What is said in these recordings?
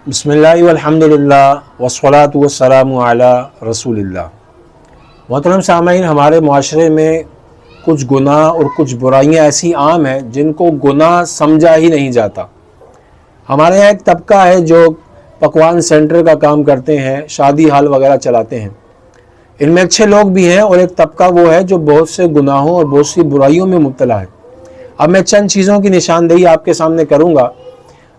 بسم اللہ والحمدللہ والصلاۃ والسلام علی رسول اللہ۔ محترم سامعین، ہمارے معاشرے میں کچھ گناہ اور کچھ برائیاں ایسی عام ہیں جن کو گناہ سمجھا ہی نہیں جاتا۔ ہمارے یہاں ایک طبقہ ہے جو پکوان سینٹر کا کام کرتے ہیں، شادی ہال وغیرہ چلاتے ہیں۔ ان میں اچھے لوگ بھی ہیں اور ایک طبقہ وہ ہے جو بہت سے گناہوں اور بہت سی برائیوں میں مبتلا ہے۔ اب میں چند چیزوں کی نشاندہی آپ کے سامنے کروں گا۔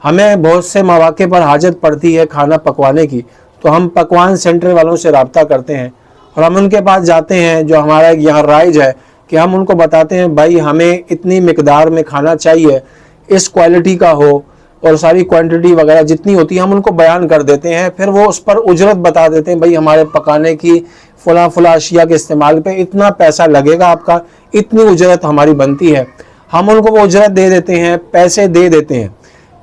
ہمیں بہت سے مواقع پر حاجت پڑتی ہے کھانا پکوانے کی، تو ہم پکوان سینٹر والوں سے رابطہ کرتے ہیں اور ہم ان کے پاس جاتے ہیں، جو ہمارا یہاں رائج ہے کہ ہم ان کو بتاتے ہیں بھائی ہمیں اتنی مقدار میں کھانا چاہیے، اس کوالٹی کا ہو، اور ساری کوانٹٹی وغیرہ جتنی ہوتی ہے ہم ان کو بیان کر دیتے ہیں۔ پھر وہ اس پر اجرت بتا دیتے ہیں، بھائی ہمارے پکانے کی فلاں اشیاء کے استعمال پہ اتنا پیسہ لگے گا، آپ کا اتنی اجرت ہماری بنتی ہے۔ ہم ان کو وہ اجرت دے دیتے ہیں، پیسے دے دیتے ہیں۔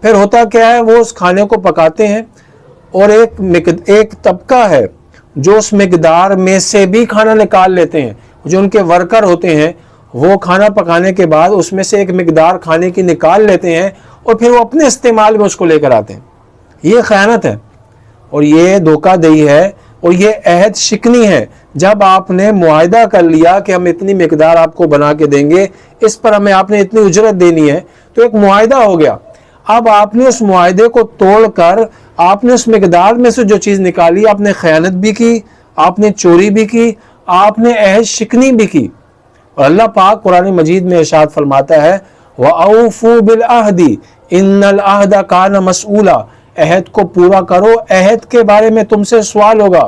پھر ہوتا کیا ہے، وہ اس کھانے کو پکاتے ہیں اور ایک طبقہ ہے جو اس مقدار میں سے بھی کھانا نکال لیتے ہیں۔ جو ان کے ورکر ہوتے ہیں وہ کھانا پکانے کے بعد اس میں سے ایک مقدار کھانے کی نکال لیتے ہیں اور پھر وہ اپنے استعمال میں اس کو لے کر آتے ہیں۔ یہ خیانت ہے اور یہ دھوکہ دہی ہے اور یہ عہد شکنی ہے۔ جب آپ نے معاہدہ کر لیا کہ ہم اتنی مقدار آپ کو بنا کے دیں گے، اس پر ہمیں آپ نے اتنی اجرت دینی ہے، تو ایک معاہدہ ہو گیا۔ اب آپ نے اس معاہدے کو توڑ کر آپ نے اس مقدار میں سے جو چیز نکالی، آپ نے خیانت بھی کی، آپ نے چوری بھی کی، آپ نے عہد شکنی بھی کی۔ اور اللہ پاک قرآن مجید میں ارشاد فرماتا ہے وَأَوْفُوا بِالْعَهْدِ إِنَّ الْعَهْدَ كَانَ مَسْئُولًا، عہد کو پورا کرو، عہد کے بارے میں تم سے سوال ہوگا۔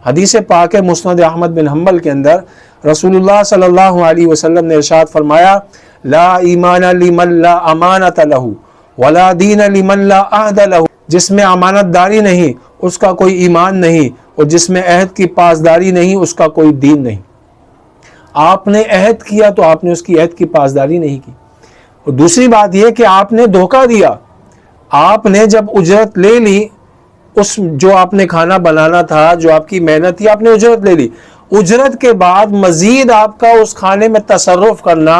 حدیث پاک مسند احمد بن حنبل کے اندر رسول اللہ صلی اللہ علیہ وسلم نے ارشاد فرمایا لا ایمان لمن لا امانت لہ ولا دین لمن لا عہد لہ، جس میں امانت داری نہیں اس کا کوئی ایمان نہیں، اور جس میں عہد کی پاسداری نہیں اس کا کوئی دین نہیں۔ آپ نے عہد کیا تو آپ نے اس کی عہد کی پاسداری نہیں کی۔ اور دوسری بات یہ کہ آپ نے دھوکہ دیا۔ آپ نے جب اجرت لے لی، اس جو آپ نے کھانا بنانا تھا، جو آپ کی محنت تھی، آپ نے اجرت لے لی، اجرت کے بعد مزید آپ کا اس کھانے میں تصرف کرنا،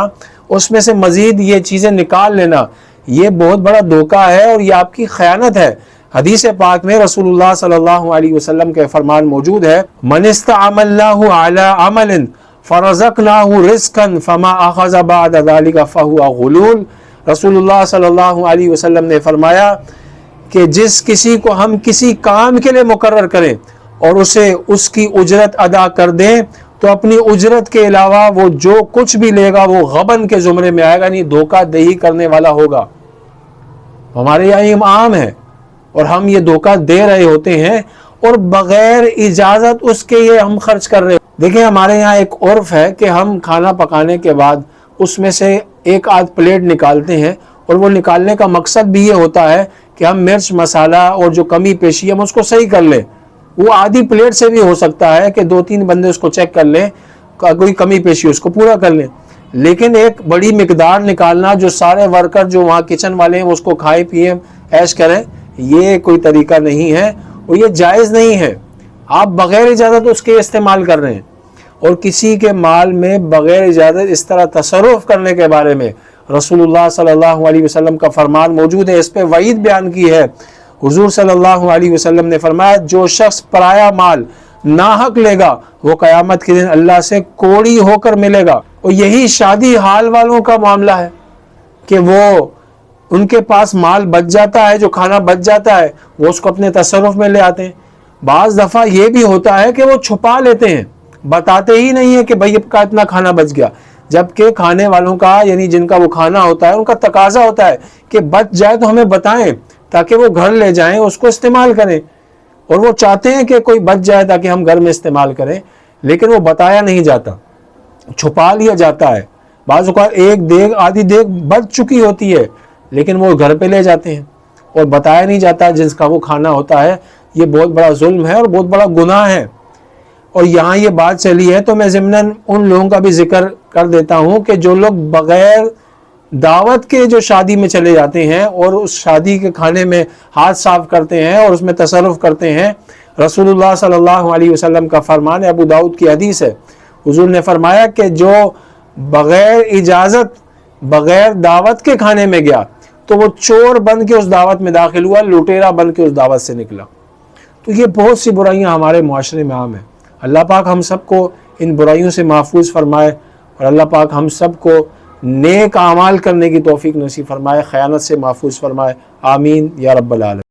اس میں سے مزید یہ چیزیں نکال لینا، یہ بہت بڑا دھوکہ ہے اور یہ آپ کی خیانت ہے۔ حدیث پاک میں رسول اللہ صلی اللہ علیہ وسلم کے فرمان موجود ہے من استعملناه على عمل فرزقناه رزقا فما اخذ بعد ذلك فهو غلول۔ رسول اللہ صلی اللہ علیہ وسلم نے فرمایا کہ جس کسی کو ہم کسی کام کے لیے مقرر کریں اور اسے اس کی اجرت ادا کر دیں، تو اپنی اجرت کے علاوہ وہ جو کچھ بھی لے گا وہ غبن کے زمرے میں آئے گا، نہیں دھوکہ دہی کرنے والا ہوگا۔ ہمارے یہاں یہ عام ہے اور ہم یہ دھوکہ دے رہے ہوتے ہیں اور بغیر اجازت اس کے یہ ہم خرچ کر رہے ہیں۔ دیکھیں ہمارے یہاں ایک عرف ہے کہ ہم کھانا پکانے کے بعد اس میں سے ایک آدھ پلیٹ نکالتے ہیں، اور وہ نکالنے کا مقصد بھی یہ ہوتا ہے کہ ہم مرچ مسالہ اور جو کمی پیشی ہم اس کو صحیح کر لیں۔ وہ آدھی پلیٹ سے بھی ہو سکتا ہے کہ 2-3 بندے اس کو چیک کر لیں، کوئی کمی پیشی اس کو پورا کر لیں، لیکن ایک بڑی مقدار نکالنا جو سارے ورکر جو وہاں کچن والے ہیں اس کو کھائیں پیئیں عیش کریں، یہ کوئی طریقہ نہیں ہے اور یہ جائز نہیں ہے۔ آپ بغیر اجازت اس کے استعمال کر رہے ہیں، اور کسی کے مال میں بغیر اجازت اس طرح تصرف کرنے کے بارے میں رسول اللہ صلی اللہ علیہ وسلم کا فرمان موجود ہے۔ اس پہ وعید بیان کی ہے۔ حضور صلی اللہ علیہ وسلم نے فرمایا جو شخص پرایا مال ناحق لے گا وہ قیامت کے دن اللہ سے کوڑی ہو کر ملے گا۔ اور یہی شادی حال والوں کا معاملہ ہے کہ وہ ان کے پاس مال بچ جاتا ہے، جو کھانا بچ جاتا ہے وہ اس کو اپنے تصرف میں لے آتے ہیں۔ بعض دفعہ یہ بھی ہوتا ہے کہ وہ چھپا لیتے ہیں، بتاتے ہی نہیں ہے کہ بھئی اب کا اتنا کھانا بچ گیا، جبکہ کھانے والوں کا یعنی جن کا وہ کھانا ہوتا ہے ان کا تقاضا ہوتا ہے کہ بچ جائے تو ہمیں بتائیں تاکہ وہ گھر لے جائیں اس کو استعمال کریں، اور وہ چاہتے ہیں کہ کوئی بچ جائے تاکہ ہم گھر میں استعمال کریں، لیکن وہ بتایا نہیں جاتا، چھپا لیا جاتا ہے۔ بعض اوقات ایک دیگ آدھی دیگ بچ چکی ہوتی ہے لیکن وہ گھر پہ لے جاتے ہیں اور بتایا نہیں جاتا جس کا وہ کھانا ہوتا ہے۔ یہ بہت بڑا ظلم ہے اور بہت بڑا گناہ ہے۔ اور یہاں یہ بات چلی ہے تو میں ضمناً ان لوگوں کا بھی ذکر کر دیتا ہوں کہ جو لوگ بغیر دعوت کے جو شادی میں چلے جاتے ہیں اور اس شادی کے کھانے میں ہاتھ صاف کرتے ہیں اور اس میں تصرف کرتے ہیں، رسول اللہ صلی اللہ علیہ وسلم کا فرمان ہے، ابو داؤد کی حدیث ہے، حضور نے فرمایا کہ جو بغیر اجازت بغیر دعوت کے کھانے میں گیا تو وہ چور بن کے اس دعوت میں داخل ہوا، لٹیرا بن کے اس دعوت سے نکلا۔ تو یہ بہت سی برائیاں ہمارے معاشرے میں عام ہیں۔ اللہ پاک ہم سب کو ان برائیوں سے محفوظ فرمائے، اور اللہ پاک ہم سب کو نیک اعمال کرنے کی توفیق نصیب فرمائے، خیانت سے محفوظ فرمائے، آمین یا رب العالمین۔